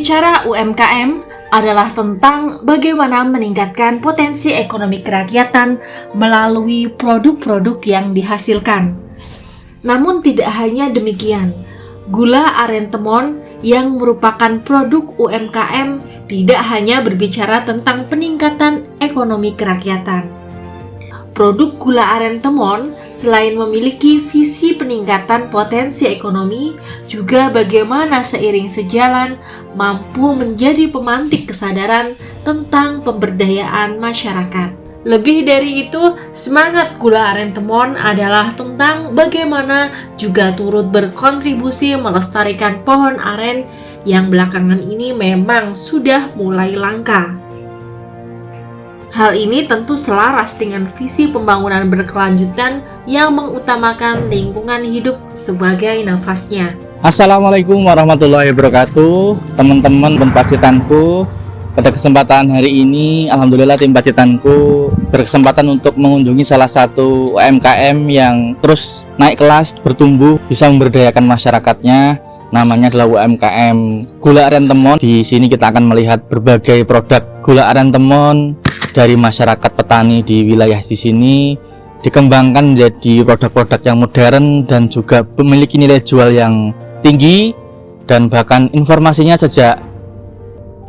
Berbicara UMKM adalah tentang bagaimana meningkatkan potensi ekonomi kerakyatan melalui produk-produk yang dihasilkan. Namun tidak hanya demikian, gula aren temon yang merupakan produk UMKM tidak hanya berbicara tentang peningkatan ekonomi kerakyatan. Produk gula aren temon selain memiliki visi peningkatan potensi ekonomi, juga bagaimana seiring sejalan mampu menjadi pemantik kesadaran tentang pemberdayaan masyarakat. Lebih dari itu, semangat gula aren temon adalah tentang bagaimana juga turut berkontribusi melestarikan pohon aren yang belakangan ini memang sudah mulai langka. Hal ini tentu selaras dengan visi pembangunan berkelanjutan yang mengutamakan lingkungan hidup sebagai nafasnya. Assalamualaikum warahmatullahi wabarakatuh, teman-teman tim Pacitanku. Pada kesempatan hari ini, alhamdulillah tim Pacitanku berkesempatan untuk mengunjungi salah satu UMKM yang terus naik kelas, bertumbuh, bisa memberdayakan masyarakatnya. Namanya adalah UMKM Gula Aren Temon. Di sini kita akan melihat berbagai produk gula aren temon dari masyarakat petani di wilayah di sini, dikembangkan menjadi produk-produk yang modern dan juga memiliki nilai jual yang tinggi, dan bahkan informasinya sejak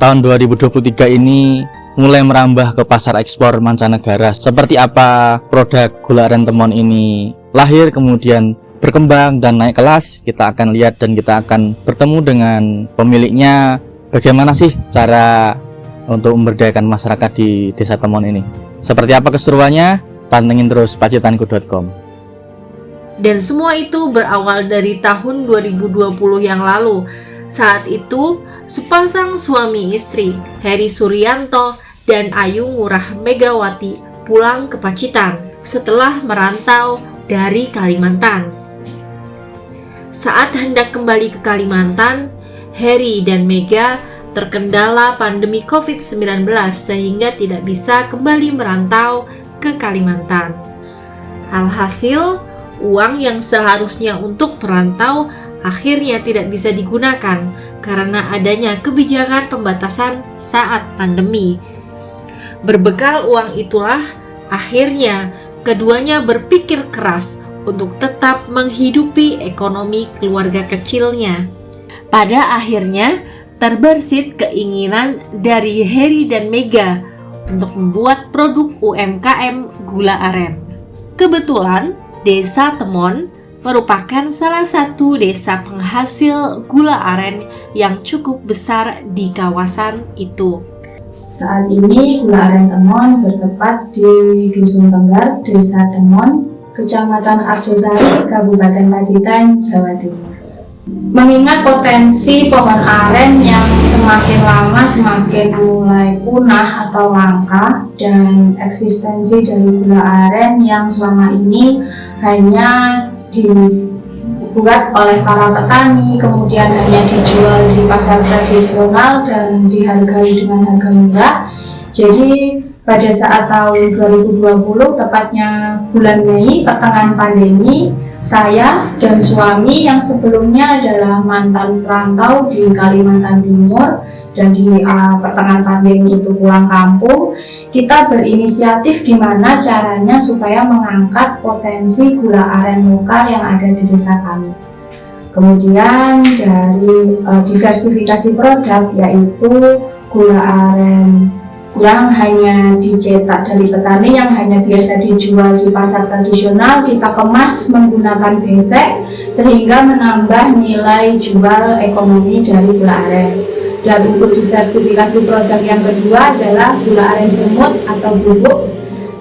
tahun 2023 ini mulai merambah ke pasar ekspor mancanegara. Seperti apa produk gula aren temon ini lahir, kemudian berkembang dan naik kelas, kita akan lihat dan kita akan bertemu dengan pemiliknya. Bagaimana sih cara untuk memberdayakan masyarakat di Desa Temon ini? Seperti apa keseruannya? Pantengin terus pacitanku.com. Dan semua itu berawal dari tahun 2020 yang lalu. Saat itu, sepasang suami istri, Heri Suryanto dan Ayu Ngurah Megawati, pulang ke Pacitan setelah merantau dari Kalimantan. Saat hendak kembali ke Kalimantan, Heri dan Mega terkendala pandemi COVID-19 sehingga tidak bisa kembali merantau ke Kalimantan. Alhasil, uang yang seharusnya untuk perantau akhirnya tidak bisa digunakan karena adanya kebijakan pembatasan saat pandemi. Berbekal uang itulah, akhirnya keduanya berpikir keras untuk tetap menghidupi ekonomi keluarga kecilnya. Pada akhirnya, terbersit keinginan dari Heri dan Mega untuk membuat produk UMKM gula aren. Kebetulan, Desa Temon merupakan salah satu desa penghasil gula aren yang cukup besar di kawasan itu. Saat ini gula aren Temon bertempat di Dusun Tenggar, Desa Temon, Kecamatan Arjosari, Kabupaten Pacitan, Jawa Timur. Mengingat potensi pohon aren yang semakin lama semakin mulai punah atau langka, dan eksistensi dari gula aren yang selama ini hanya dibuat oleh para petani, kemudian hanya dijual di pasar tradisional dan dihargai dengan harga murah. Jadi pada saat tahun 2020, tepatnya bulan Mei, pertengahan pandemi, saya dan suami yang sebelumnya adalah mantan perantau di Kalimantan Timur dan di pertengahan pandemi itu pulang kampung, kita berinisiatif gimana caranya supaya mengangkat potensi gula aren lokal yang ada di desa kami. Kemudian dari diversifikasi produk, yaitu gula aren yang hanya dicetak dari petani, yang hanya biasa dijual di pasar tradisional, kita kemas menggunakan besek sehingga menambah nilai jual ekonomi dari gula aren. Dan untuk diversifikasi produk yang kedua adalah gula aren semut atau bubuk,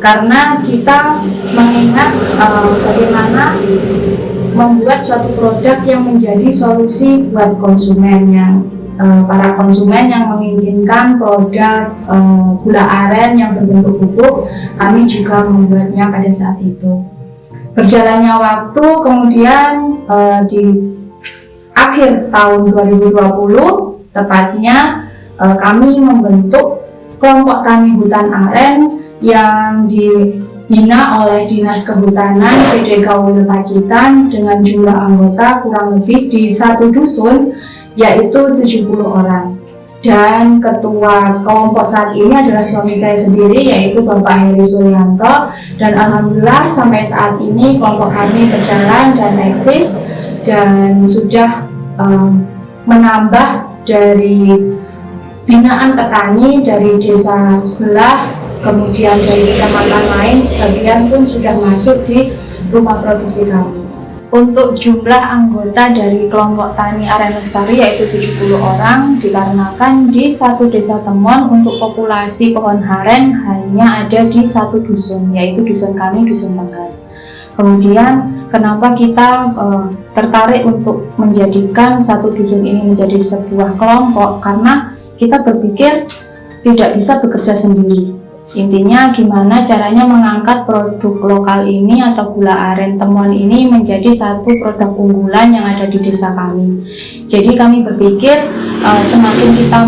karena kita mengingat bagaimana membuat suatu produk yang menjadi solusi buat konsumen, yang para konsumen yang menginginkan produk gula aren yang berbentuk bubuk. Kami juga membuatnya pada saat itu. Berjalannya waktu, kemudian di akhir tahun 2020, tepatnya kami membentuk kelompok tani hutan aren yang dibina oleh Dinas Kehutanan PD Kabupaten Pacitan dengan jumlah anggota kurang lebih di satu dusun, yaitu 70 orang. dan ketua kelompok saat ini adalah suami saya sendiri, yaitu Bapak Heri Suryanto. Dan alhamdulillah sampai saat ini kelompok kami berjalan dan eksis dan sudah menambah dari binaan petani dari desa sebelah, kemudian dari kecamatan lain, sebagian pun sudah masuk di rumah produksi kami. Untuk jumlah anggota dari kelompok tani aren lestari yaitu 70 orang, dikarenakan di satu desa Temon untuk populasi pohon aren hanya ada di satu dusun, yaitu dusun kami, Dusun Tenggar. Kemudian kenapa kita tertarik untuk menjadikan satu dusun ini menjadi sebuah kelompok, karena kita berpikir tidak bisa bekerja sendiri. Intinya gimana caranya mengangkat produk lokal ini atau gula aren Temon ini menjadi satu produk unggulan yang ada di desa kami. Jadi kami berpikir semakin kita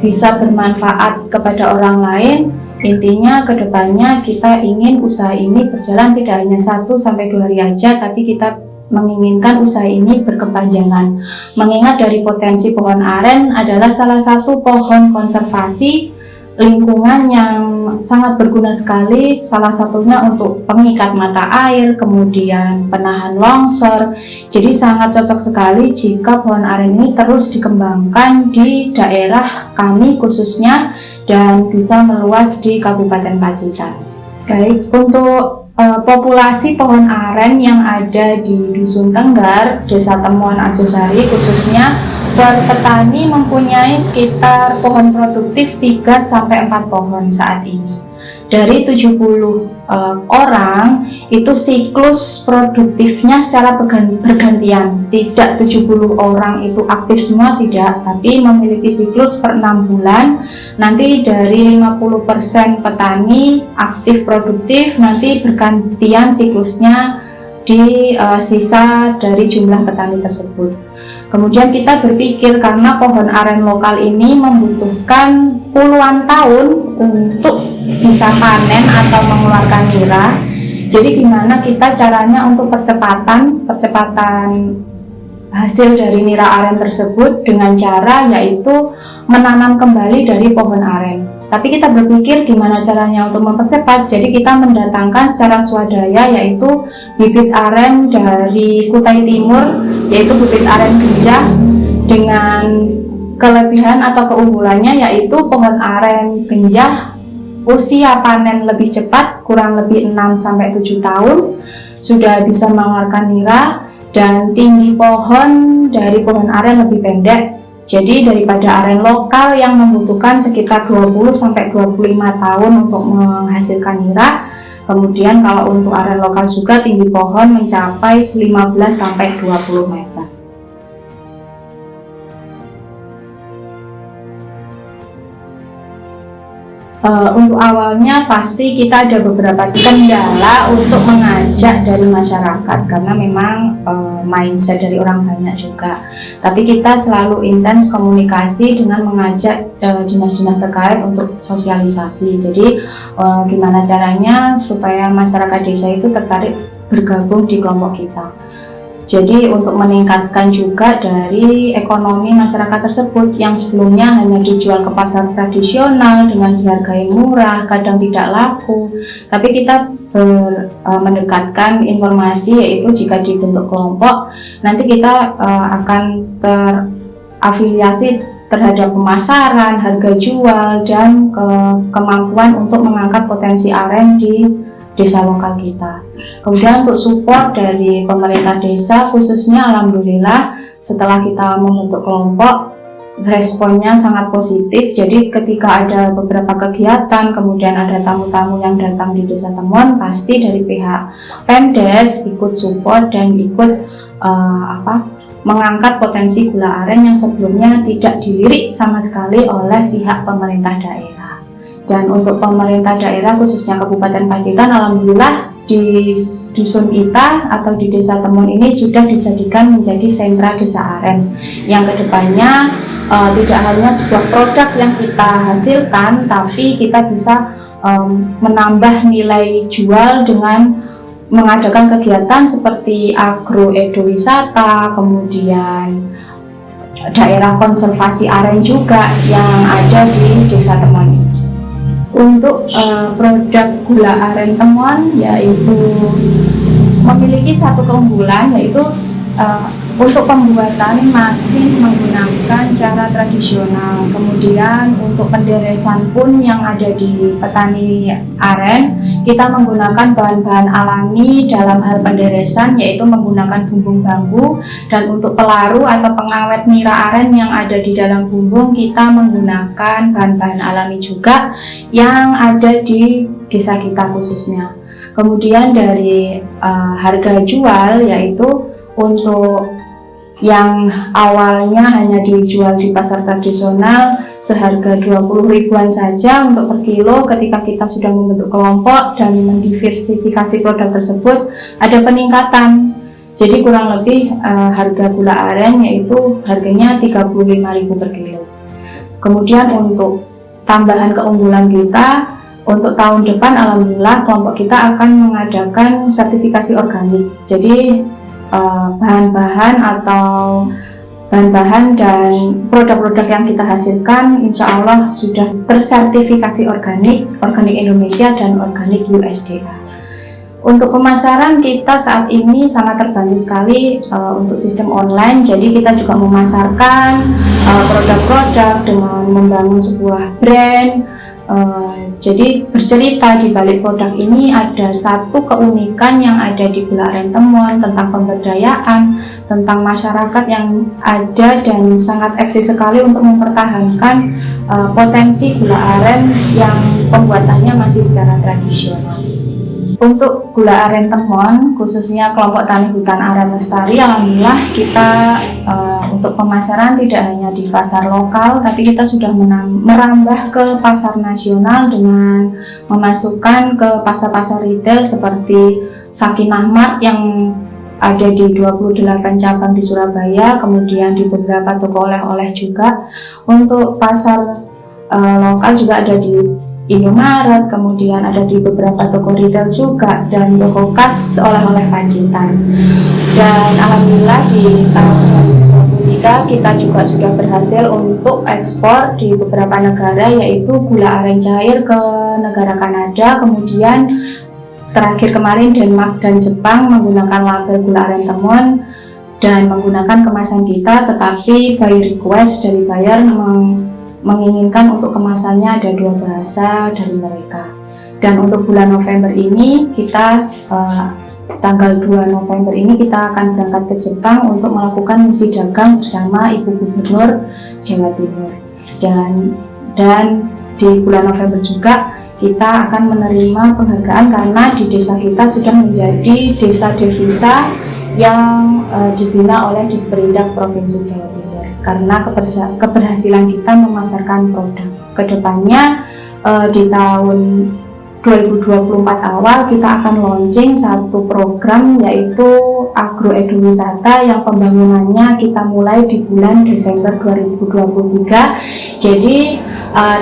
bisa bermanfaat kepada orang lain, intinya kedepannya kita ingin usaha ini berjalan tidak hanya 1-2 hari aja, tapi kita menginginkan usaha ini berkepanjangan. Mengingat dari potensi pohon aren adalah salah satu pohon konservasi lingkungan yang sangat berguna sekali, salah satunya untuk pengikat mata air, kemudian penahan longsor. Jadi sangat cocok sekali jika pohon aren ini terus dikembangkan di daerah kami khususnya dan bisa meluas di Kabupaten Pacitan. Baik, untuk populasi pohon aren yang ada di Dusun Tenggar, Desa Temon Arjosari khususnya, per petani mempunyai sekitar pohon produktif 3-4 pohon saat ini. Dari 70 orang itu siklus produktifnya secara bergantian, tidak 70 orang itu aktif semua, tidak, tapi memiliki siklus per 6 bulan. Nanti dari 50% petani aktif produktif, nanti bergantian siklusnya di sisa dari jumlah petani tersebut. Kemudian kita berpikir karena pohon aren lokal ini membutuhkan puluhan tahun untuk bisa panen atau mengeluarkan nira. Jadi gimana kita caranya untuk percepatan hasil dari nira aren tersebut dengan cara yaitu menanam kembali dari pohon aren. Tapi kita berpikir gimana caranya untuk mempercepat. Jadi kita mendatangkan secara swadaya yaitu bibit aren dari Kutai Timur, yaitu bibit aren genjah, dengan kelebihan atau keunggulannya yaitu pohon aren genjah usia panen lebih cepat, kurang lebih 6-7 tahun, sudah bisa mengeluarkan nira, dan tinggi pohon dari pohon aren lebih pendek. Jadi daripada aren lokal yang membutuhkan sekitar 20-25 tahun untuk menghasilkan nira, kemudian kalau untuk aren lokal juga tinggi pohon mencapai 15-20 meter. Untuk awalnya pasti kita ada beberapa kendala untuk mengajak dari masyarakat, karena memang mindset dari orang banyak juga. Tapi kita selalu intens komunikasi dengan mengajak dinas-dinas terkait untuk sosialisasi. Jadi gimana caranya supaya masyarakat desa itu tertarik bergabung di kelompok kita. Jadi untuk meningkatkan juga dari ekonomi masyarakat tersebut yang sebelumnya hanya dijual ke pasar tradisional dengan harga yang murah, kadang tidak laku. Tapi kita mendekatkan informasi, yaitu jika dibentuk kelompok, nanti kita akan terafiliasi terhadap pemasaran, harga jual, dan kemampuan untuk mengangkat potensi aren di desa lokal kita. Kemudian untuk support dari pemerintah desa khususnya, alhamdulillah setelah kita membentuk kelompok responnya sangat positif. Jadi ketika ada beberapa kegiatan, kemudian ada tamu-tamu yang datang di Desa Temon, pasti dari pihak Pemdes ikut support dan ikut mengangkat potensi gula aren yang sebelumnya tidak dilirik sama sekali oleh pihak pemerintah daerah. Dan untuk pemerintah daerah khususnya Kabupaten Pacitan, alhamdulillah di dusun kita atau di Desa Temon ini sudah dijadikan menjadi sentra desa aren yang kedepannya tidak hanya sebuah produk yang kita hasilkan, tapi kita bisa menambah nilai jual dengan mengadakan kegiatan seperti agro ekowisata, kemudian daerah konservasi aren juga yang ada di Desa Temon ini. Untuk produk gula aren Temon yaitu memiliki satu keunggulan, yaitu untuk pembuatan masih menggunakan cara tradisional. Kemudian untuk penderesan pun yang ada di petani aren, kita menggunakan bahan-bahan alami dalam hal penderesan, yaitu menggunakan bumbung bambu. Dan untuk pelaru atau pengawet nira aren yang ada di dalam bumbung, kita menggunakan bahan-bahan alami juga yang ada di desa kita khususnya. Kemudian dari harga jual, yaitu untuk yang awalnya hanya dijual di pasar tradisional seharga 20 ribuan saja untuk per kilo, ketika kita sudah membentuk kelompok dan mendiversifikasi produk tersebut, ada peningkatan. Jadi kurang lebih harga gula aren yaitu harganya 35.000 per kilo. Kemudian untuk tambahan keunggulan kita, untuk tahun depan alhamdulillah kelompok kita akan mengadakan sertifikasi organik. Jadi bahan-bahan dan produk-produk yang kita hasilkan insya Allah sudah tersertifikasi organik Indonesia dan organik USDA. Untuk pemasaran kita saat ini sangat terbantu sekali untuk sistem online, jadi kita juga memasarkan produk-produk dengan membangun sebuah brand. Jadi bercerita di balik produk ini ada satu keunikan yang ada di gula aren Temon tentang pemberdayaan, tentang masyarakat yang ada dan sangat eksis sekali untuk mempertahankan potensi gula aren yang pembuatannya masih secara tradisional. Untuk gula aren Temon, khususnya kelompok tani hutan aren lestari, alhamdulillah kita untuk pemasaran tidak hanya di pasar lokal, tapi kita sudah merambah ke pasar nasional dengan memasukkan ke pasar-pasar retail seperti Sakinah Mart yang ada di 28 cabang di Surabaya, kemudian di beberapa toko oleh-oleh juga. Untuk pasar lokal juga ada di Indomaret, kemudian ada di beberapa toko retail juga, dan toko khas oleh-oleh Pacitan. Dan alhamdulillah di tahun 2023 kita juga sudah berhasil untuk ekspor di beberapa negara, yaitu gula aren cair ke negara Kanada, kemudian terakhir kemarin Denmark dan Jepang menggunakan label gula aren Temon dan menggunakan kemasan kita, tetapi by request dari buyer menginginkan untuk kemasannya ada 2 bahasa dari mereka. Dan untuk bulan November ini kita tanggal 2 November ini kita akan berangkat ke Jepang untuk melakukan misi dagang bersama Ibu Gubernur Jawa Timur. Dan di bulan November juga kita akan menerima penghargaan karena di desa kita sudah menjadi desa devisa yang dibina oleh Disperindak Provinsi Jawa Timur. Karena keberhasilan kita memasarkan produk. Kedepannya di tahun 2024 awal kita akan launching satu program, yaitu agroeduwisata yang pembangunannya kita mulai di bulan Desember 2023. Jadi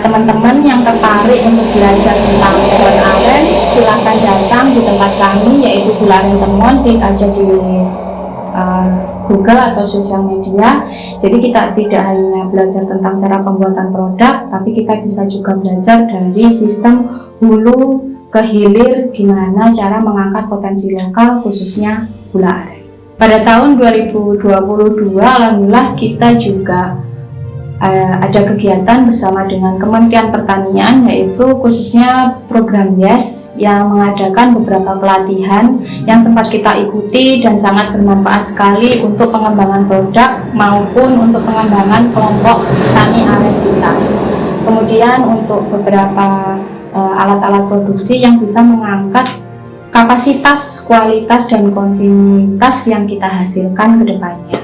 teman-teman yang tertarik untuk belajar tentang pohon aren, silahkan datang di tempat kami, yaitu Gula Aren Temon. Klik aja di Google atau sosial media. Jadi kita tidak hanya belajar tentang cara pembuatan produk, tapi kita bisa juga belajar dari sistem hulu ke hilir, gimana cara mengangkat potensi lokal khususnya gula aren. Pada tahun 2022 alhamdulillah kita juga ada kegiatan bersama dengan Kementerian Pertanian, yaitu khususnya program YES yang mengadakan beberapa pelatihan yang sempat kita ikuti dan sangat bermanfaat sekali untuk pengembangan produk maupun untuk pengembangan kelompok tani aren kita. Kemudian untuk beberapa alat-alat produksi yang bisa mengangkat kapasitas, kualitas, dan kontinuitas yang kita hasilkan ke depannya.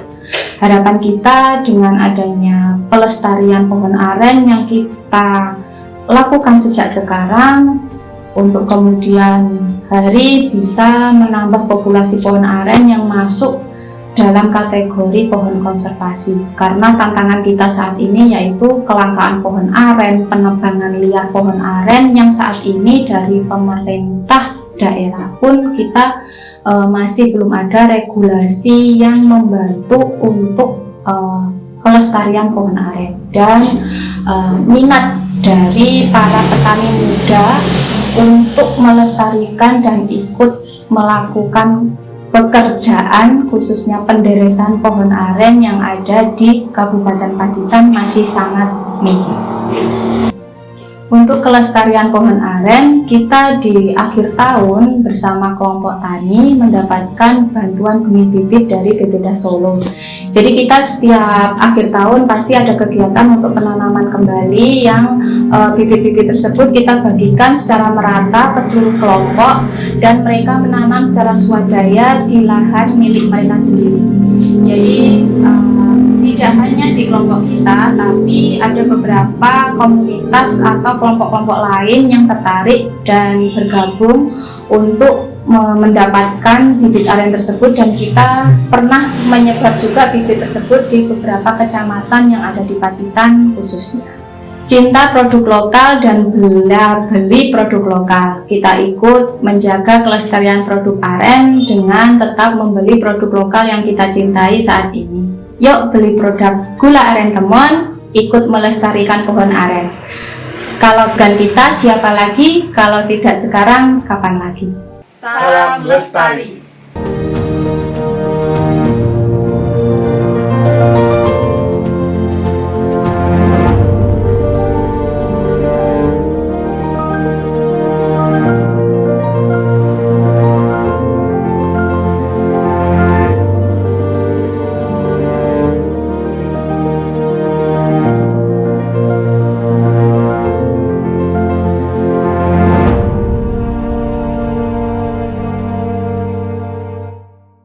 Harapan kita dengan adanya pelestarian pohon aren yang kita lakukan sejak sekarang, untuk kemudian hari bisa menambah populasi pohon aren yang masuk dalam kategori pohon konservasi. Karena tantangan kita saat ini yaitu kelangkaan pohon aren, penebangan liar pohon aren yang saat ini dari pemerintah daerah pun kita masih belum ada regulasi yang membantu untuk pelestarian pohon aren dan minat dari para petani muda untuk melestarikan dan ikut melakukan pekerjaan khususnya penderesan pohon aren yang ada di Kabupaten Pacitan masih sangat minim. Untuk kelestarian pohon aren, kita di akhir tahun bersama kelompok tani mendapatkan bantuan benih bibit dari BPDAS Solo. Jadi kita setiap akhir tahun pasti ada kegiatan untuk penanaman kembali yang bibit-bibit tersebut kita bagikan secara merata ke seluruh kelompok dan mereka menanam secara swadaya di lahan milik mereka sendiri. Jadi tidak hanya di kelompok kita, tapi ada beberapa komunitas atau kelompok-kelompok lain yang tertarik dan bergabung untuk mendapatkan bibit aren tersebut, dan kita pernah menyebar juga bibit tersebut di beberapa kecamatan yang ada di Pacitan khususnya. Cinta produk lokal dan beli produk lokal. Kita ikut menjaga kelestarian produk aren dengan tetap membeli produk lokal yang kita cintai saat ini. Yuk beli produk gula aren Temon, ikut melestarikan pohon aren. Kalau bukan kita, siapa lagi? Kalau tidak sekarang, kapan lagi? Salam lestari.